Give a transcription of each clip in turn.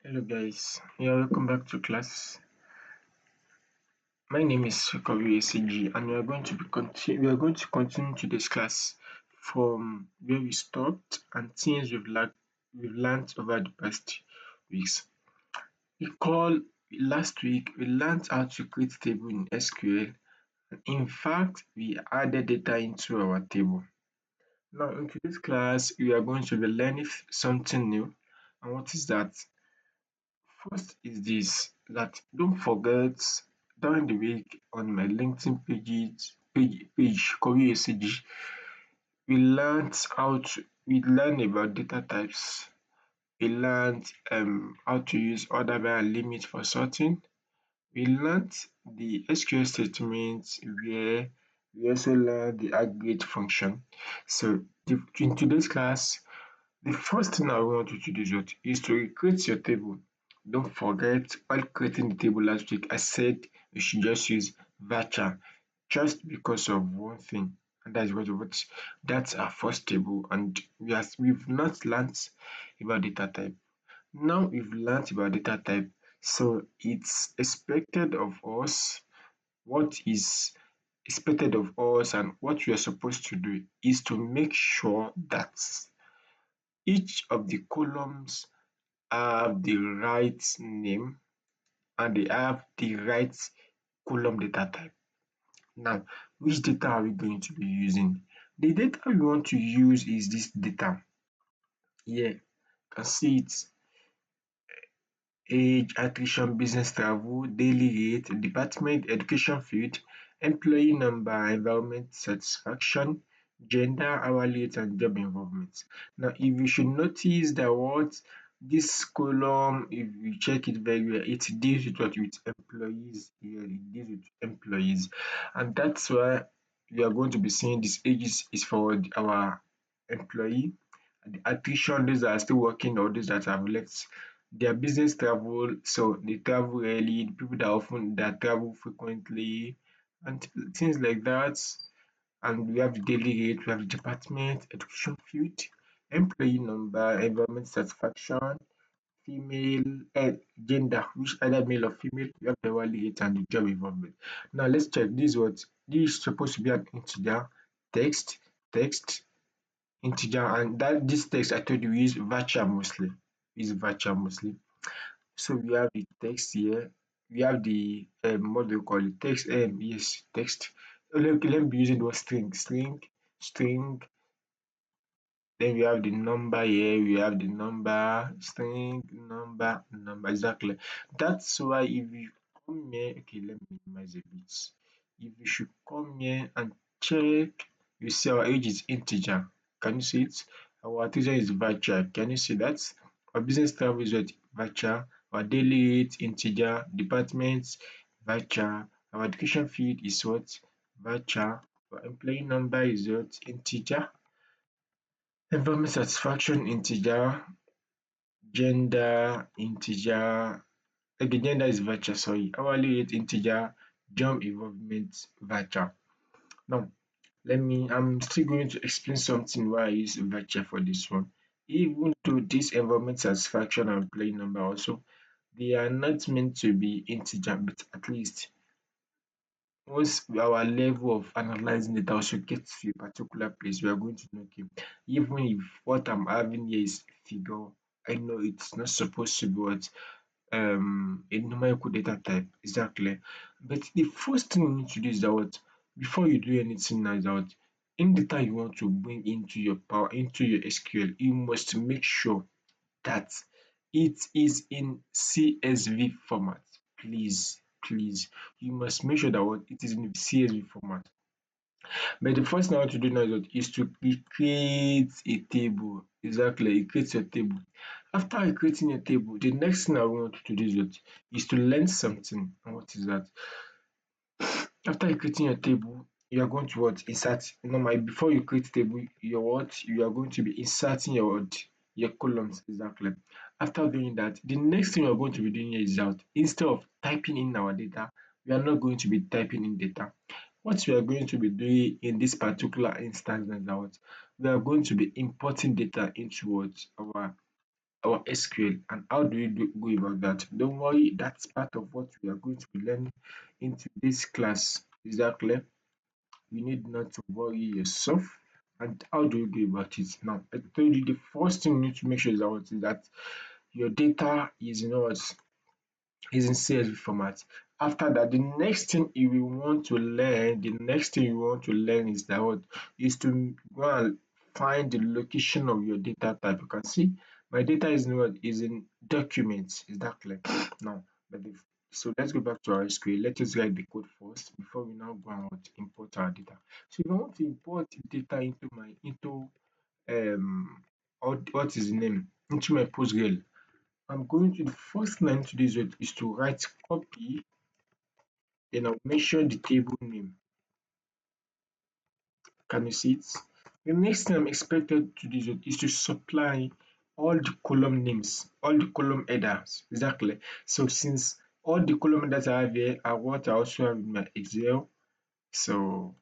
Hello guys, yeah, welcome back to class. My name is SQL and we are going to continue today's class from where we stopped and things we've learned over the past weeks. Recall last week we learned how to create table in SQL. In fact, we added data into our table. Now in today's class, we are going to be learning something new. And what is that? First is this, that don't forget during the week on my LinkedIn page Kowi ECG, we learned about data types. We learned how to use order by and limit for sorting. We learned the SQL statements where we also learned the aggregate function. So in today's class, the first thing I want you to do is to recreate your table. Don't forget, while creating the table last week, I said you should just use varchar just because of one thing, and that's what that's our first table, and we've not learnt about data type. Now we've learnt about data type, so it's expected of us. What is expected of us and what we are supposed to do is to make sure that each of the columns have the right name and they have the right column data type. Now, which data are we going to be using? The data we want to use is this data here. You can see it: age, attrition, business travel, daily rate, department, education field, employee number, environment satisfaction, gender, hourly rate and job involvement. Now if you should notice that what this column, if you check it very well, it deals with what? With employees here, it deals with employees, and that's why we are going to be seeing this age is for our employee, and the attrition, those that are still working or those that have left their business travel, so they travel early, the people that travel frequently and things like that. And we have the daily rate, we have the department, education field, employee number, environment satisfaction, female, gender, which either male or female, we have the hourly rate and the job involvement. Now let's check this. What this is supposed to be an integer text, text, integer, and that this text I told you we use varchar mostly. We use varchar mostly. So we have the text here. We have the what do you call it? Text. Yes, text. Let me be using the word string. Then we have the number here. We have the number, string, number. Exactly. That's why if you come here, okay, let me minimize a bit. If you should come here and check, you see our age is integer. Can you see it? Our teacher is virtual. Can you see that? Our business travel is what? Virtual. Our daily rate, integer. Department, virtual. Our education field is what? Virtual. Our employee number is what? Integer. Environment satisfaction, integer. Gender, integer. Okay, gender is virtual, sorry. Hourly rate, integer. Job involvement, virtual. Now, I'm still going to explain something why I use virtual for this one. Even though this environment satisfaction and employee number also, they are not meant to be integer, but at least once our level of analyzing data also gets to a particular place, we are going to know, okay, even if what I'm having here is figure, I know it's not supposed to be what a numerical data type, exactly. But the first thing you need to do is that what, before you do anything now, is that what, any data you want to bring into your SQL, you must make sure that it is in CSV format. Please, you must make sure that what it is in CSV format. But the first thing I want to do now is to create a table. Exactly, it creates a table. After creating a table, the next thing I want you to do is to learn something. And what is that? After creating your table, you are going to what? Insert. Normally, before you create table, you are going to be inserting your columns, exactly. After doing that, the next thing we are going to be doing here is that instead of typing in our data, we are not going to be typing in data. What we are going to be doing in this particular instance is that we are going to be importing data into our our SQL. And how do you go about that? Don't worry, that's part of what we are going to be learning into this class. Is that clear? You need not to worry yourself. And how do you go about it? Now, I told you the first thing you need to make sure is that your data is in CSV format. After that, the next thing you want to learn is that what is to go and find the location of your data type. You can see my data is in documents. Is that clear? Now, so let's go back to our SQL. Let us write the code first before we now go and import our data. So if I want to import data into what is the name, into my PostgreSQL, I'm going to, the first thing I need to do is to write copy, then I'll mention the table name. Can you see it? The next thing I'm expected to do is to supply all the column names, all the column headers. Exactly. So since all the column headers I have here are what I also have in my Excel, so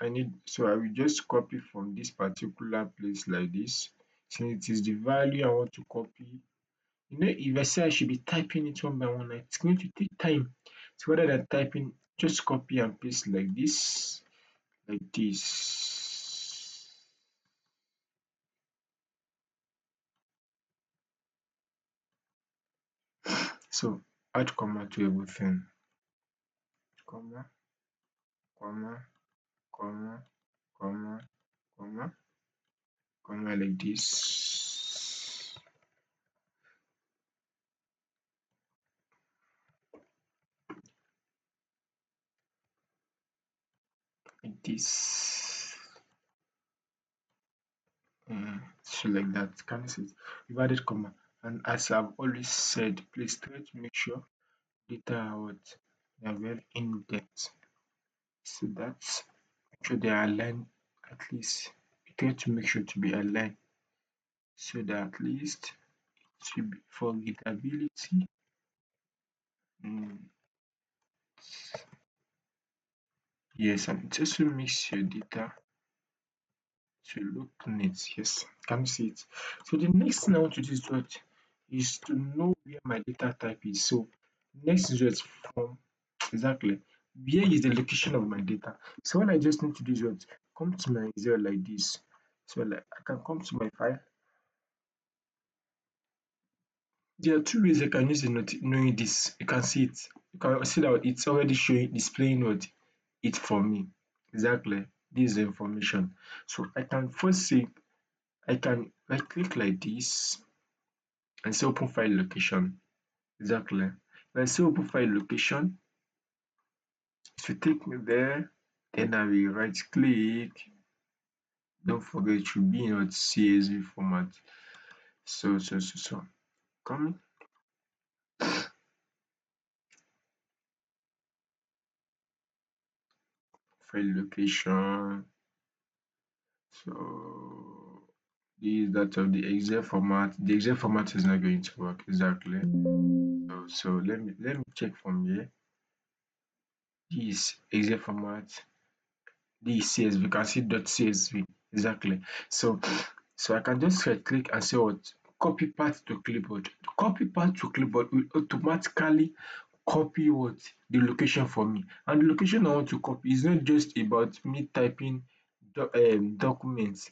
I will just copy from this particular place like this. Since it is the value I want to copy, if I say I should be typing it one by one, it's going to take time. So rather than typing, just copy and paste like this, like this. So add comma to everything. Comma, comma, comma, comma, comma, comma like this. Like this. So like that. Can you see it? We've added comma. And as I've always said, please try to make sure data are what they are well in depth. So that's make sure they are aligned, at least we try to make sure to be aligned so that at least to be for readability. mm, yes, and it also makes your data to look neat. Yes, can you see it? So the next thing I want to do is to know where my data type is. So next is what from, exactly, where is the location of my data. So what I just need to do is what, come to my Excel like this. So like I can come to my file. There are two ways I can use knowing this. You can see it. You can see that it's already showing, displaying what it for me. Exactly. This is the information. So I can first say, I can right click like this and say open file location. Exactly. When I say open file location, it will take me there. Then I will right click. Don't forget it should be in what CSV format. So coming file location. So this is that of the Excel format. The Excel format is not going to work exactly. So let me check from here. This Excel format, this CSV, you can see .csv exactly. So I can just right click and say what, copy path to clipboard. Copy path to clipboard will automatically copy what, the location for me. And the location I want to copy is not just about me typing documents.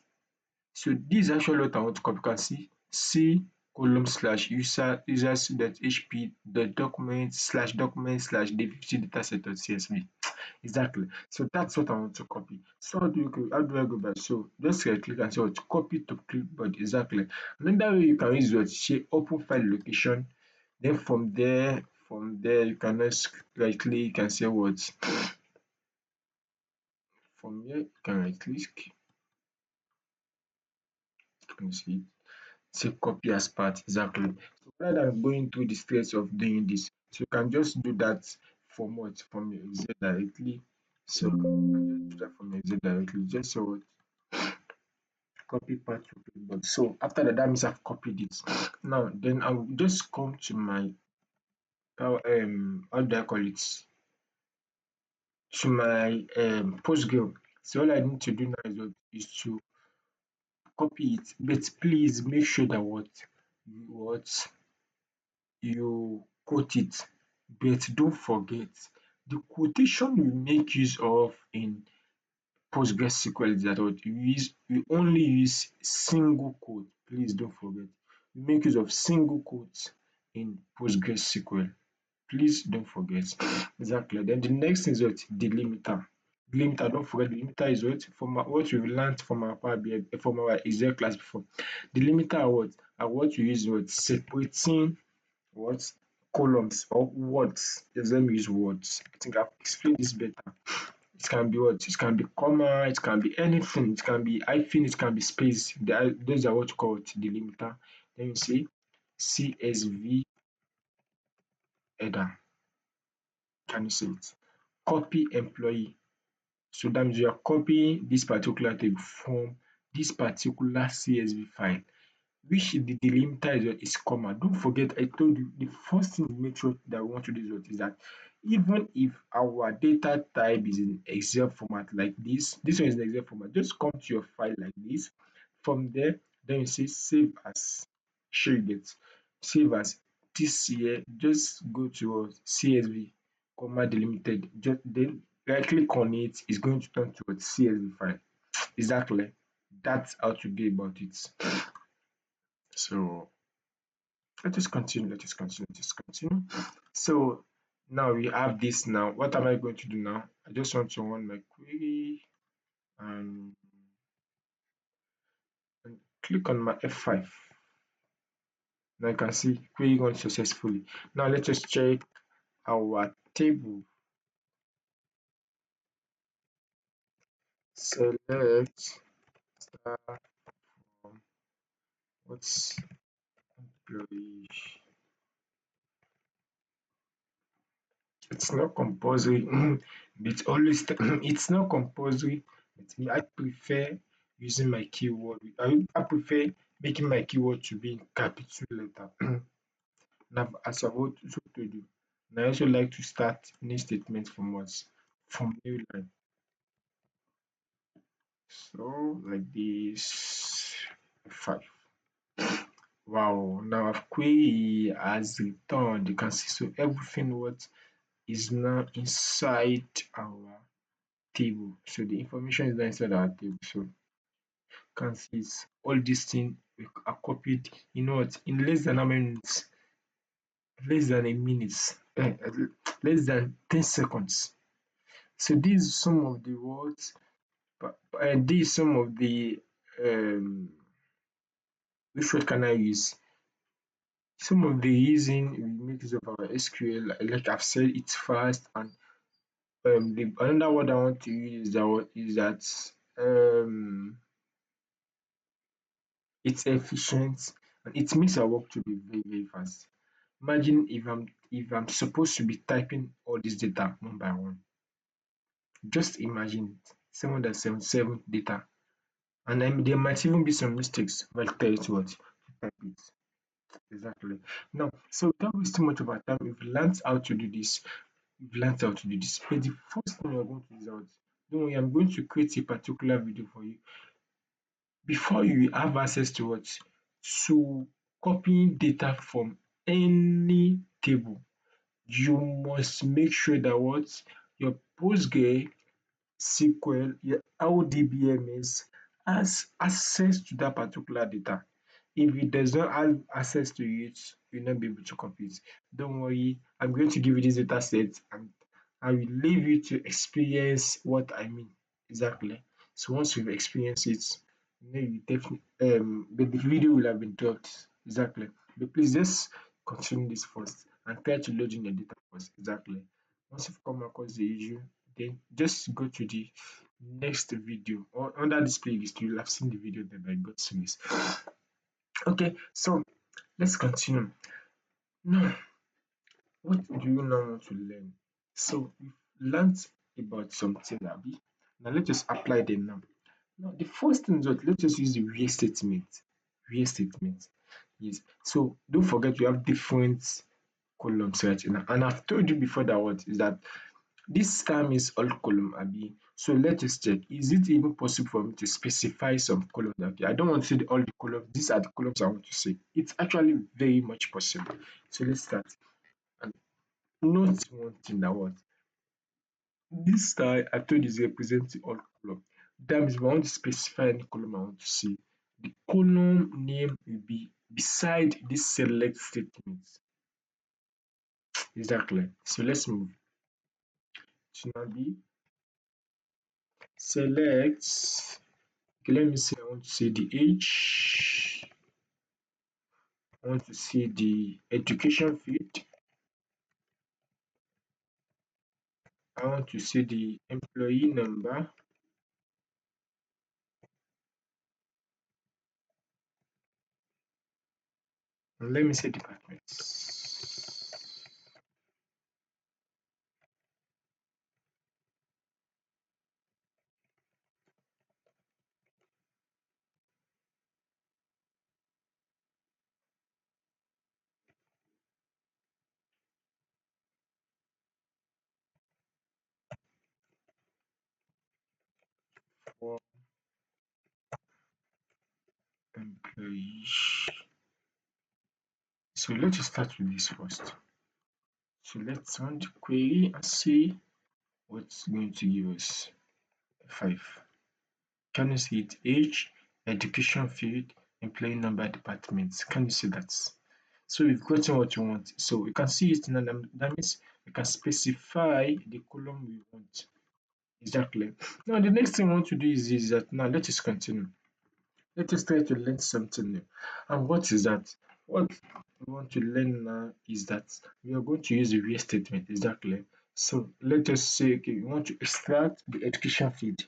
So this is actually what I want to copy. You can see C column slash users.hp dot document slash day50 dataset dot csv. Exactly. So that's what I want to copy. So how do I go back? So just right click and say what, copy to clipboard. Exactly. Another way you can use what, say open file location. Then from there you can just right click and say what, from here you can right click. Can you see? Say copy as part. Exactly. So rather than going through the steps of doing this, so you can just do that from what, from your Excel directly. So you can just do that from your Excel directly. Just say what, copy part to clipboard. So after that means I've copied it. Now then I will just come to my how do I call it, to my postgre. So all I need to do now is to copy it, but please make sure that what, what you quote it, but don't forget the quotation we make use of in PostgreSQL is that what we only use single quote. Please don't forget. We make use of single quotes in PostgreSQL. Please don't forget. Exactly. Then the next thing is what? Delimiter. Delimiter, don't forget delimiter is what? From what we've learned from our Power BI, from our Excel class before. Delimiter are what? Are what we use what? Separating what? Columns or words. Yes, let me use words. I think I've explained this better. It can be what? It can be comma, it can be anything, it can be hyphen, it can be space. Those are what you call it, delimiter. Then you say CSV header. Can you see it? Copy employee. So that means you are copying this particular table from this particular CSV file, which the delimiter is comma. Don't forget, I told you the first thing to make sure that we want to do is that even if our data type is in Excel format like this one is in Excel format, just come to your file like this. From there, then you say save as. Sure you get save as. This here, just go to CSV, comma delimited. Just then right click on it, it's going to turn to a CSV file. Exactly. That's how to go about it. So let us continue, let us continue, let us continue. So now we have this now. What am I going to do now? I just want to run my query and, and click on my F5. Now you can see query run successfully. Now let us check our table. Select star from what's employee. It's not compulsory, but always it's not compulsory. But me, I prefer using my keyword. I prefer making my keyword to be in capital letter. Now, as I've also told you, and I also like to start new statements from what? From new line. So like this, 5. Wow, now our query has returned. You can see so everything what is now inside our table. So the information is not inside our table. So you can see it's all these things are copied. You know what? In less than how many minutes? Less than a minute. Less than 10 seconds. So these are some of the words, these some of the which word can I use? Some of the reason we make use of our SQL, like I've said, it's fast, and another word I want to use is that it's efficient and it makes our work to be very, very fast. Imagine if I'm supposed to be typing all this data one by one. Just imagine it, 777 data. And there might even be some mistakes if I tell you what to type it. Exactly. Now, so without wasting much of our time, we've learned how to do this. We've learned how to do this. But the first thing we're going to do is out. Don't worry, I'm going to create a particular video for you. Before you have access to what? To copying data from any table, you must make sure that what? Your PostgreSQL, your LDBMS has access to that particular data. If it does not have access to it, you'll not be able to copy it. Don't worry, I'm going to give you this data set and I will leave you to experience what I mean exactly. So once you've experienced it, you definitely but the video will have been dropped exactly. But please just continue this first and try to load in your data first exactly. Once you've come across the issue, then just go to the next video or under this playlist. You'll have seen the video that I got to this. Okay, so let's continue. Now, what do you now want to learn? So we've learned about something, Abby. Now let us apply them now. Now the first thing is what let's just use the where statement. Where statement. Yes. So don't forget we have different columns right now. And I've told you before that what is that This term is all column abi. So let us check. Is it even possible for me to specify some columns? Okay, I don't want to see all the columns. These are the columns I want to see. It's actually very much possible. So let's start. And note one thing that what this style I told you is representing all column. That means if I want to specify any column I want to see, the column name will be beside this select statement. Exactly. So let's move. So now be select. Okay, let me say I want to see the age. I want to see the education field. I want to see the employee number. And let me say departments. For employees. So let's start with this first. So let's run the query and see what's going to give us. 5. Can you see it? Age, education field, employee number, departments. Can you see that? So we've gotten what we want. So we can see it now. That means we can specify the column we want. Exactly. Now the next thing we want to do is that now let us continue. Let us try to learn something new. And what is that? What we want to learn now is that we are going to use the where statement. Exactly. So let us say, okay, we want to extract the education field.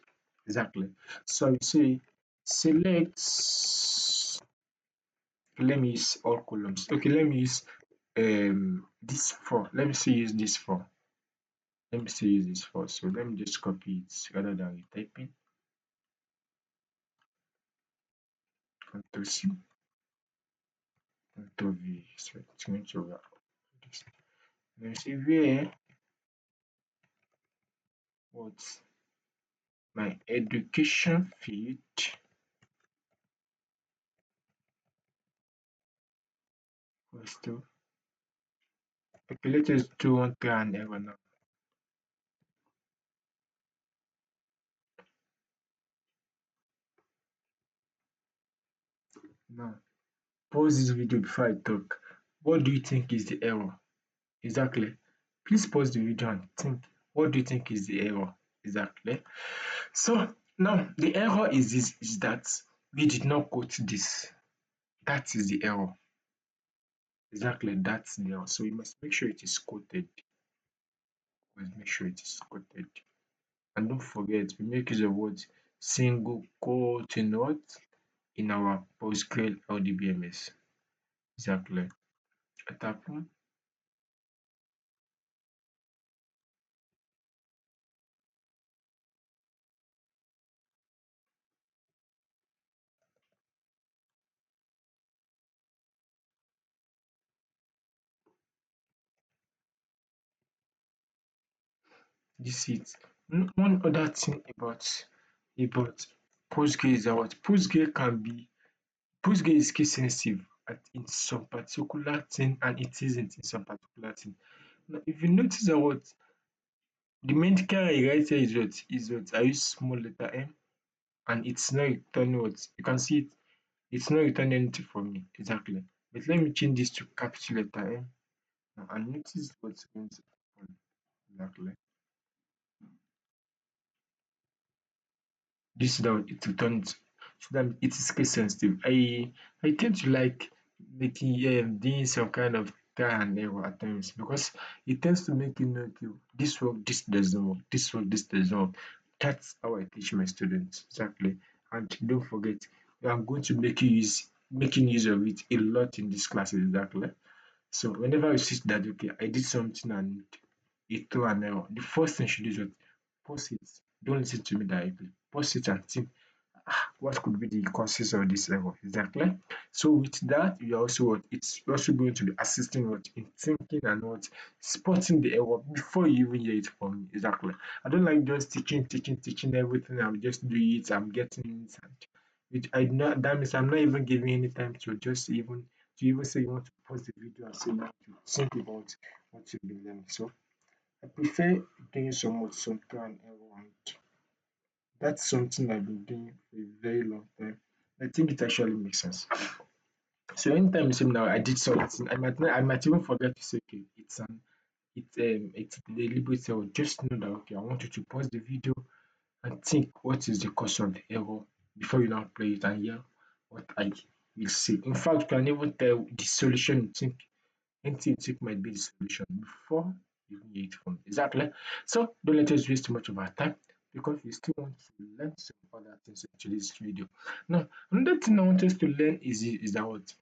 Exactly. So I will say select, let me use all columns. Okay, let me use this for. Let me see use this for. Let me see use this for. So let me just copy it rather than retyping. Control C, Control V. So it's going to work. Let me see where what's my education field was to. Okay, let us do one try and error now. Now, pause this video before I talk. What do you think is the error? Exactly. Please pause the video and think. What do you think is the error? Exactly. So now the error is this is that we did not quote this. That is the error. Exactly, that's the error. So we must make sure it is quoted. We must make sure it is quoted. And don't forget, we make use of what single quote in what in our PostgreSQL LDBMS. Exactly. What happened? This is one other thing about Postgre is that what Postgre can be Postgre is case sensitive in some particular thing and it isn't in some particular thing. Now, if you notice that what the main I write here is what I use small letter m and it's not returning what you can see it, it's not returning anything for me exactly. But let me change this to capital letter M now and notice what's going to happen exactly. This down it returns so that it is case sensitive. I tend to like making doing some kind of trial and error at times because it tends to make you know okay, this work, this doesn't work, this work, this doesn't work. That's how I teach my students exactly. And don't forget, I'm going to make you making use of it a lot in this class exactly. So whenever you see that okay, I did something and it threw an error, the first thing you should do is what? Pause it. Don't listen to me directly. Pause it and think what could be the causes of this error exactly. So with that, you are also what it's also going to be assisting what in thinking and what spotting the error before you even hear it from me. Exactly. I don't like just teaching everything. I'm just doing it. I'm getting it. And I not that means I'm not even giving any time to just even to even say you want to pause the video and say now to think about what you've been learning. So I prefer doing some trial and error, and that's something I've been doing for a very long time. I think it actually makes sense. So anytime you say now I did something, I might even forget to say okay, it's deliberate error. Just know that okay, I want you to pause the video and think what is the cause of the error before you now play it and hear what I will say. In fact, you can even tell the solution you think anything you think might be the solution before you hear it from exactly. So don't let us waste too much of our time because we still want to learn some other things into this video. Now, another thing I want us to learn is that what?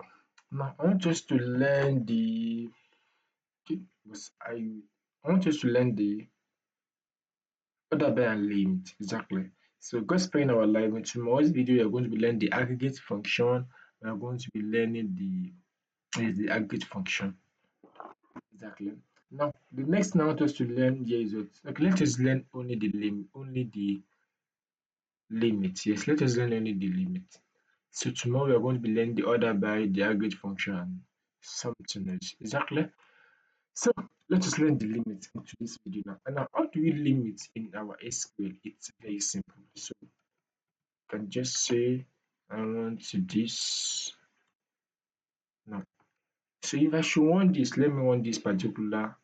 Now, I want us to learn the okay, was I want us to learn the order by and limit exactly. So gospel in our life in tomorrow's video, we are going to be learning the aggregate function. We are going to be learning the aggregate function exactly. Now the next thing I want us to learn here is what okay, let us learn only the limit. Yes, let us learn only the limit. So tomorrow we are going to be learning the order by the aggregate function and something else. Exactly. So let us learn the limit into this video now. And now how do we limit in our SQL? It's very simple. So you can just say I want this now. So if I should want this, let me want this particular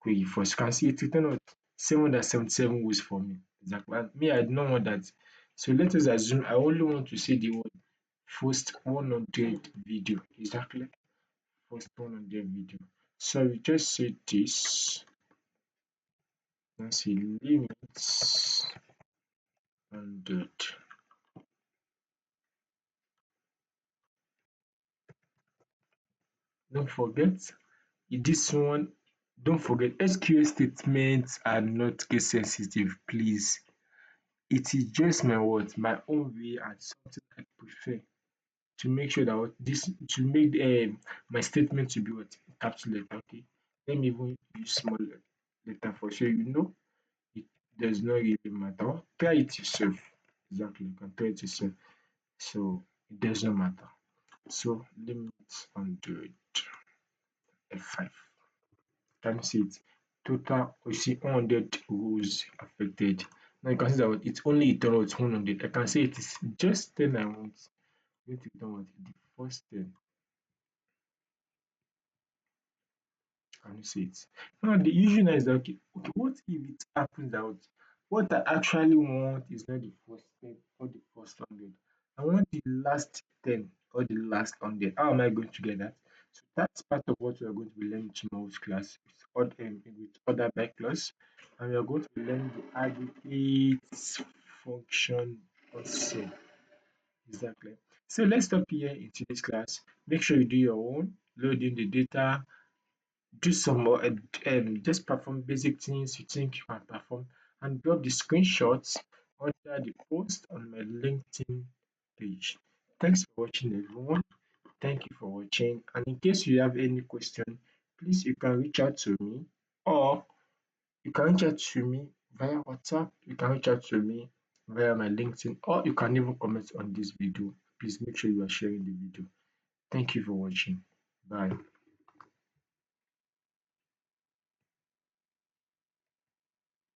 query first. You can see it returned out 777 rows for me. Exactly. And me, I do not want that. So let us assume I only want to see the word first 100 video. Exactly. First 100 video. So we just say this. Let's see limits 100. Don't forget this one. Don't forget SQL statements are not case sensitive, please. It is just my what my own way and something I prefer to make sure that what this to make my statement to be what capital letter. Okay, let me even use small letter for sure. You know it does not really matter. Try it yourself. Exactly, you can try it yourself. So it does not matter. So limit 100 F5. Can you see it? Total you see 100 rows affected. Now you can see that it's only it out 100. I can say it is just 10 I want. Let it down the first 10. Can you see it? Now the issue now is that okay, what if it happens that what I actually want is not the first 10 or the first 100. I want the last 10 or the last 100. How am I going to get that? So that's part of what we are going to be learning tomorrow's class with other by clause. And we are going to be learning the aggregate function also. Exactly. So let's stop here in today's class. Make sure you do your own, load in the data, do some more just perform basic things you think you can perform and drop the screenshots under the post on my LinkedIn page. Thanks for watching everyone. Thank you for watching, and in case you have any question, please you can reach out to me, or you can reach out to me via WhatsApp, you can reach out to me via my LinkedIn, or you can even comment on this video. Please make sure you are sharing the video. Thank you for watching. Bye.